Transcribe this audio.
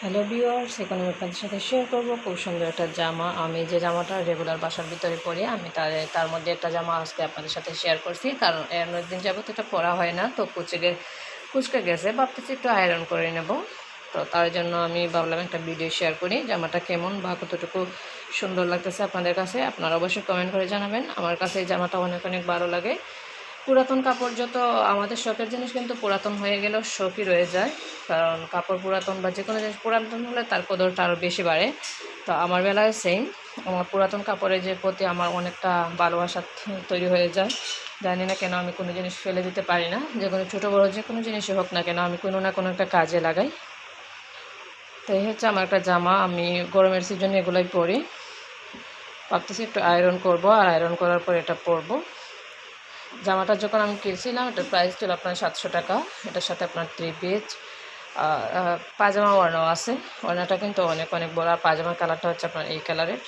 Hello viewers, এখন আমি আপনাদের সাথে শেয়ার করবো খুব সুন্দর একটা জামা। আমি যে জামাটা রেগুলার বাসার ভিতরে পরি, আমি তার মধ্যে একটা জামা আজকে আপনাদের সাথে শেয়ার করছি, কারণ অনেকদিন যাবত এটা পরা হয় না, তো কুচকে গেছে, ভাবতেছি একটু আয়রন করে নেব। তো তার জন্য আমি ভাবলাম একটা ভিডিও শেয়ার করি, জামাটা কেমন বা কতটুকু সুন্দর লাগতেছে আপনাদের কাছে। আপনারা অবশ্যই কমেন্ট করে জানাবেন। আমার কাছে এই জামাটা অনেক অনেক ভালো লাগে। পুরাতন কাপড় যত আমাদের শখের জিনিস কিন্তু পুরাতন হয়ে গেলেও শখই রয়ে যায়, কারণ কাপড় পুরাতন বা যে কোনো জিনিস পুরাতন হলে তার কদরটা আরও বেশি বাড়ে। তো আমার বেলায় সেম, আমার পুরাতন কাপড়ের যে প্রতি আমার অনেকটা ভালোবাসা তৈরি হয়ে যায়। জানি না কেন আমি কোনো জিনিস ফেলে দিতে পারি না, যে কোনো ছোটো বড়ো যে কোনো জিনিসই হোক না কেন আমি কোনো না কোনো একটা কাজে লাগাই। তো এই হচ্ছে আমার একটা জামা, আমি গরমের সিজনে এগুলোই পরি। ভাবতেছি একটু আয়রন করব, আর আয়রন করার পর এটা পরবো। জামাটা যখন আমি কিনছিলাম এটার প্রাইস ছিল আপনার 700 টাকা। এটার সাথে আপনার 3 পিস পায়জামা ওড়নাও আছে। ওড়নাটা কিন্তু অনেক অনেক বড়, আর পায়জামার কালারটা হচ্ছে আপনার এই কালারের।